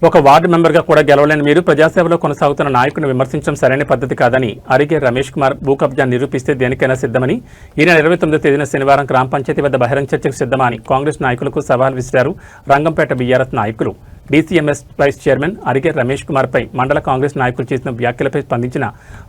ఒక వార్డు మెంబర్గా కూడా గెలవలేని మీరు ప్రజాసేవలో కొనసాగుతున్న నాయకుని విమర్శించడం సరైన పద్ధతి కాదని అరిగే రమేష్ కుమార్ భూ కబ్జా నిరూపిస్తే దేనికైనా సిద్ధమని ఈ నెల 29వ తేదీన శనివారం గ్రామ పంచాయతీ వద్ద బహిరంగ చర్చకు సిద్ధమా అని కాంగ్రెస్ నాయకులకు సవాల్ విసిరారు రంగంపేట బీఆర్ఎస్ నాయకులు. డీసీఎంఎస్ వైస్ చైర్మన్ అరిగే రమేష్ కుమార్పై మండల కాంగ్రెస్ నాయకులు చేసిన వ్యాఖ్యలపై స్పందించిన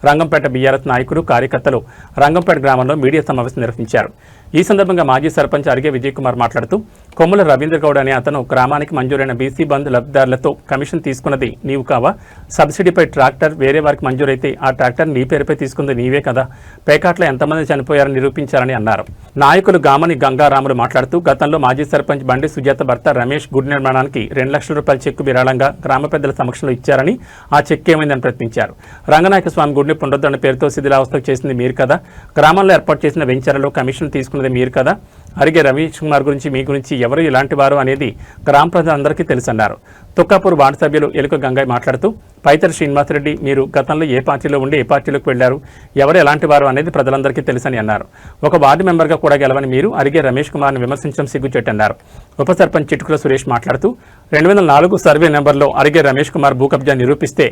రంగంపేట బీఆర్ఎస్ నాయకులు కార్యకర్తలు రంగంపేట గ్రామంలో మీడియా సమావేశం నిర్వహించారు. ఈ సందర్భంగా మాజీ సర్పంచ్ అరిగే విజయ్ కుమార్ మాట్లాడుతూ కొమ్ముల రవీంద్ర గౌడ్ అనే అతను గ్రామానికి మంజూరైన బీసీ బంద్ లబ్ధిదారులతో కమిషన్ తీసుకున్నది నీవు కావా? సబ్సిడీపై ట్రాక్టర్ వేరే వారికి మంజూరైతే ఆ ట్రాక్టర్ నీ పేరుపై తీసుకుంది నీవే కదా? పేకాట్లో ఎంతమంది చనిపోయారని నిరూపించారని అన్నారు. నాయకులు గామని గంగారాములు మాట్లాడుతూ గతంలో మాజీ సర్పంచ్ బండి సుజాత భర్త రమేష్ గుడి నిర్మాణానికి 2 లక్షల రూపాయల చెక్కు విరాళంగా గ్రామ పెద్దల సమక్షంలో ఇచ్చారని, ఆ చెక్కు ఏమైందని ప్రశ్నించారు. రంగనాయక స్వామి గుడిని పునరుద్ధరణ పేరుతో శిథిలావస్థకు చేసింది మీరు కదా? గ్రామంలో ఏర్పాటు చేసిన వెంచర్లలో కమిషన్ తీసుకున్నది మీరు కదా? అరిగే రమేష్ కుమార్ గురించి మీ గురించి ఎవరు ఇలాంటి వారు అనేది గ్రామ ప్రజలందరికీ తెలుసన్నారు. తుక్కాపూర్ వార్డు సభ్యులు ఎలుక గంగయ్య మాట్లాడుతూ పైతరి శ్రీనివాసరెడ్డి మీరు గతంలో ఏ పార్టీలో ఉండి ఏ పార్టీలోకి వెళ్లారు, ఎవరు ఎలాంటి వారు అనేది ప్రజలందరికీ తెలుసని అన్నారు. ఒక వార్డు మెంబర్గా కూడా గెలవని మీరు అరిగే రమేష్ కుమార్ను విమర్శించడం సిగ్గుచెట్టన్నారు. ఉప సర్పంచ్ చిటుకుల సురేష్ మాట్లాడుతూ 2004 సర్వే నెంబర్లో అరిగే రమేష్ కుమార్ భూ కబ్జా నిరూపిస్తే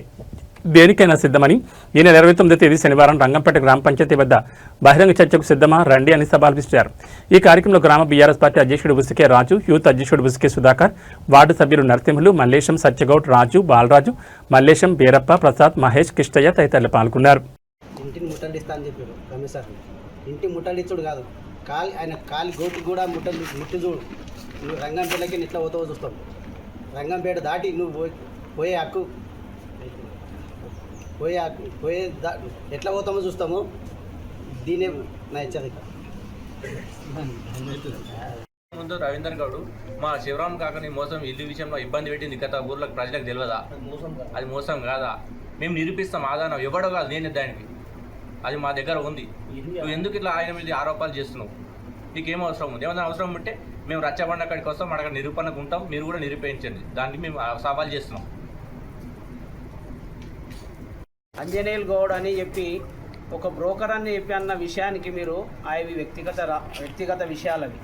దేనికైనా సిద్ధమని ఈ నెల 29వ తేదీ శనివారం రంగంపేట గ్రామ పంచాయతీ వద్ద బహిరంగ చర్చకు సిద్ధమా రండి అని సవాల్ విసిరారు. ఈ కార్యక్రమంలో గ్రామ బీఆర్ఎస్ పార్టీ అధ్యక్షుడు బుసికే రాజు, యూత్ అధ్యక్షుడు బుసికే సుధాకర్, వార్డు సభ్యులు నరసింహులు, మల్లేశం, సత్యగౌడ్, రాజు, బాలరాజు, మల్లేశం, బీరప్ప, ప్రసాద్, మహేష్, కిష్టయ్య తదితరులు పాల్గొన్నారు. ఇంటిని ముట్టడిస్తా అని చెప్పారు రమేష్ సార్. ఇంటి ముట్టడిచ్చుడు కాదు, ఆయన కాలి గోటి కూడా ముట్టి చూడు. నువ్వు రంగంపేటకి ఇట్లా పోతావో చూస్తాం. రంగంపేట దాటి నువ్వు పోయే హక్కు ఎట్లా పోతామో చూస్తాము. దీనే నా హెచ్చరిక. ముందు రవీందర్ గౌడ్ మా శివరాం కాకని మోసం ఇల్లు విషయంలో ఇబ్బంది పెట్టింది గత ఊర్లకు ప్రజలకు తెలియదా? అది మోసం కాదా? మేము నిరూపిస్తాం. ఆధారం ఎవడో కాదు, నేను దానికి అది మా దగ్గర ఉంది. నువ్వు ఎందుకు ఇట్లా ఆయన మీద ఆరోపణలు చేస్తున్నావు? నీకేం అవసరం ఉంది? ఏమైనా అవసరం ఉంటే మేము రచ్చబండ అక్కడికి వస్తాం, అక్కడ నిరూపణకు ఉంటాం, మీరు కూడా నిరూపించండి. దానికి మేము సవాల్ చేస్తున్నాం. అంజనేయులు గౌడ్ అని చెప్పి ఒక బ్రోకర్ అని చెప్పి అన్న విషయానికి మీరు అవి వ్యక్తిగత విషయాలు. అవి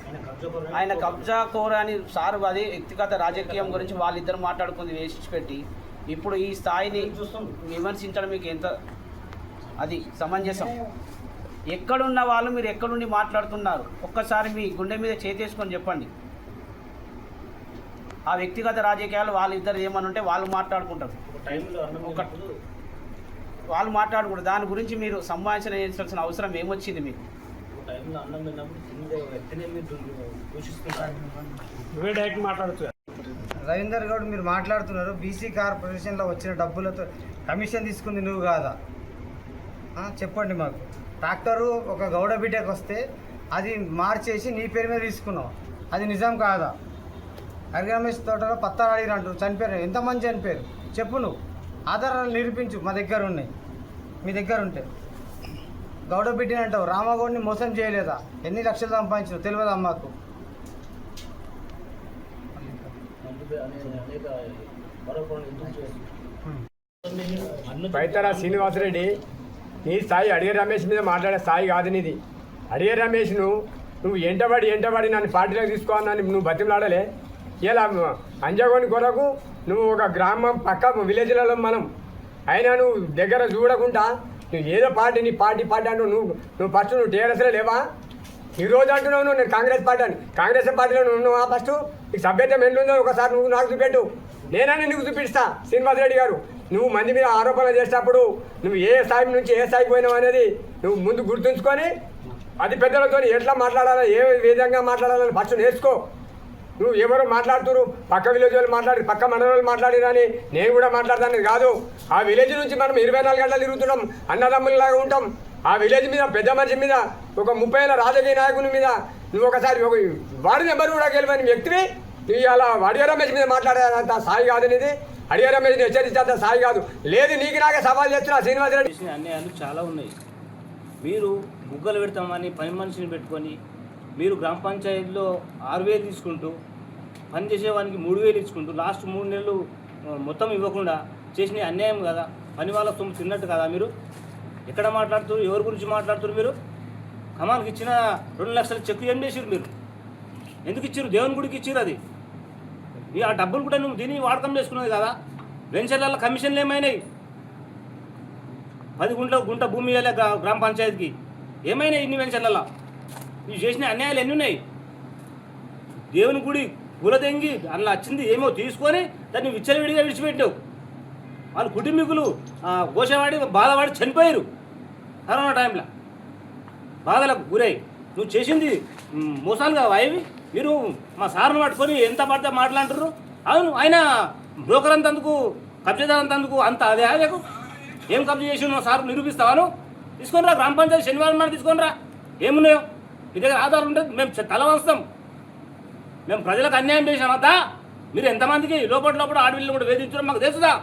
ఆయన కబ్జా కోర అని సార్, అది వ్యక్తిగత రాజకీయం గురించి వాళ్ళిద్దరు మాట్లాడుకుంది వేసి పెట్టి ఇప్పుడు ఈ స్థాయిని విమర్శించడం మీకు ఎంత అది సమంజసం? ఎక్కడున్న వాళ్ళు మీరు ఎక్కడుండి మాట్లాడుతున్నారు? ఒక్కసారి మీ గుండె మీద చేతేసుకొని చెప్పండి. ఆ వ్యక్తిగత రాజకీయాలు వాళ్ళిద్దరు ఏమని ఉంటే వాళ్ళు మాట్లాడుకుంటారు, వాళ్ళు మాట్లాడుకుంటారు. దాని గురించి మీరు సంభాషణ చేయాల్సిన అవసరం ఏమొచ్చింది మీకు? రవీందర్ గౌడ్ మీరు మాట్లాడుతున్నారు, బీసీ కార్పొరేషన్లో వచ్చిన డబ్బులతో కమిషన్ తీసుకుంది నువ్వు కాదా? చెప్పండి మాకు. ట్రాక్టరు ఒక గౌడ బిడ్డకు వస్తే అది మార్చేసి నీ పేరు మీద తీసుకున్నావు, అది నిజం కాదా? అరిగే రమేష్ తోటలో పత్తాలు అడిగిన అంటారు, చనిపోయారు. ఎంతమంది చనిపోయారు చెప్పు, నువ్వు ఆధారాలు నిరూపించు. మా దగ్గర ఉన్నాయి, మీ దగ్గర ఉంటే. గౌడ బిడ్డని అంటావు, రామగౌడ్ని మోసం చేయలేదా? ఎన్ని లక్షలు సంపాదించు తెలియదా అమ్మకు? పైతరా శ్రీనివాసరెడ్డి, నీ స్థాయి అడిగే రమేష్ మీద మాట్లాడే స్థాయి కాదు నీది. అడిగే రమేష్ను నువ్వు ఎంటబడి నన్ను పార్టీలోకి తీసుకోవాలని నువ్వు బతిమలాడలే. ఇలా అంజగోని కొరకు నువ్వు ఒక గ్రామం పక్క విలేజ్లలో మనం అయినా నువ్వు దగ్గర చూడకుండా నువ్వు ఏదో పార్టీ నీ పార్టీ అంటూ నువ్వు ఫస్ట్ నువ్వు టీఆర్ఎస్లో లేవా? ఈరోజు అంటున్నావు నువ్వు నేను కాంగ్రెస్ పార్టీ అని. కాంగ్రెస్ పార్టీలో నువ్వు ఫస్ట్ నీకు సభ్యత్వం ఎన్నుందో ఒకసారి నువ్వు నాకు చూపెట్టు, నేనని నీకు చూపిస్తా. శ్రీనివాసరెడ్డి గారు, నువ్వు మంది మీద ఆరోపణలు చేసేటప్పుడు నువ్వు ఏ స్థాయి నుంచి ఏ స్థాయికి పోయినావు అనేది నువ్వు ముందు గుర్తుంచుకొని అది పెద్దలతో ఎట్లా మాట్లాడాలో, ఏ విధంగా మాట్లాడాలని ఫస్ట్ నేర్చుకో. నువ్వు ఎవరు మాట్లాడుతురు, పక్క విలేజ్ వాళ్ళు మాట్లాడి పక్క మండలం వాళ్ళు మాట్లాడిరని నేను కూడా మాట్లాడతాను కాదు. ఆ విలేజ్ నుంచి మనం 24 గంటలు తిరుగుతున్నాం, అన్నదమ్ములలాగా ఉంటాం. ఆ విలేజ్ మీద పెద్ద మనిషి మీద ఒక 30 ఏళ్ళ రాజకీయ నాయకుని మీద నువ్వు ఒకసారి ఒక వాడి నెంబర్ కూడా గెలవని వ్యక్తివి నువ్వు అలా అడిగే రమేష్ మీద మాట్లాడేంత స్థాయి కాదు నీది. అడిగే రమేష్ని హెచ్చరించేంత స్థాయి కాదు. లేదు నీకు నాకే సవాల్ చేస్తున్నా శ్రీనివాసరెడ్డి. అన్యాయాలు చాలా ఉన్నాయి. మీరు ముగ్గలు పెడతామని పని మనిషిని పెట్టుకొని మీరు గ్రామ పంచాయతీలో 6,000 తీసుకుంటూ పని చేసేవానికి 3,000 ఇచ్చుకుంటూ లాస్ట్ 3 నెలలు మొత్తం ఇవ్వకుండా చేసిన అన్యాయం కదా? పని వాళ్ళ సొమ్ము తిన్నట్టు కదా? మీరు ఎక్కడ మాట్లాడుతున్నారు? ఎవరి గురించి మాట్లాడుతున్నారు? మీరు కమాన్కి ఇచ్చిన 2 లక్షల చెక్కు ఏం చేసారు? మీరు ఎందుకు ఇచ్చారు? దేవుని గుడికి ఇచ్చారు. అది ఆ డబ్బులు కూడా నువ్వు దీన్ని వాడకం చేసుకున్నది కదా. వెంచర్లలో కమిషన్లు ఏమైనాయి? 10 గుంట భూమి ఇవ్వలే గ్రామ పంచాయతీకి, ఏమైనాయి ఇన్ని వెంచర్లలో? నువ్వు చేసిన అన్యాయాలు ఎన్ని ఉన్నాయి? దేవుని గుడి కూలదెంగి అలా వచ్చింది ఏమో తీసుకొని దాన్ని విచ్చలవిడిగా విడిచిపెట్టావు. వాళ్ళు కుటుంబీకులు గోషవాడి బాధపడి చనిపోయారు కరోనా టైంలో, బాధలకు గురై. నువ్వు చేసింది మోసాలు కావా ఇవి? మీరు మా సార్ను పట్టుకొని ఎంత పడితే మాట్లాడుతున్నారు. అవును, ఆయన బ్రోకర్ అంతందుకు, కబ్జాదారు అంతందుకు అంత అదే ఆగకు. ఏం కబ్జా చేసి మా సార్ నిరూపిస్తావాను? తీసుకొని రా, గ్రామ పంచాయతీ శనివారం నాడు తీసుకొని రా. ఏమున్నాయో మీ దగ్గర ఆధారం ఉంటుంది, మేము తల వంచుతాం. మేము ప్రజలకు అన్యాయం చేసామద్దా? మీరు ఎంతమందికి లోపల ఆడపిల్లలు కూడా వేధించడం మాకు తెలుసుదా?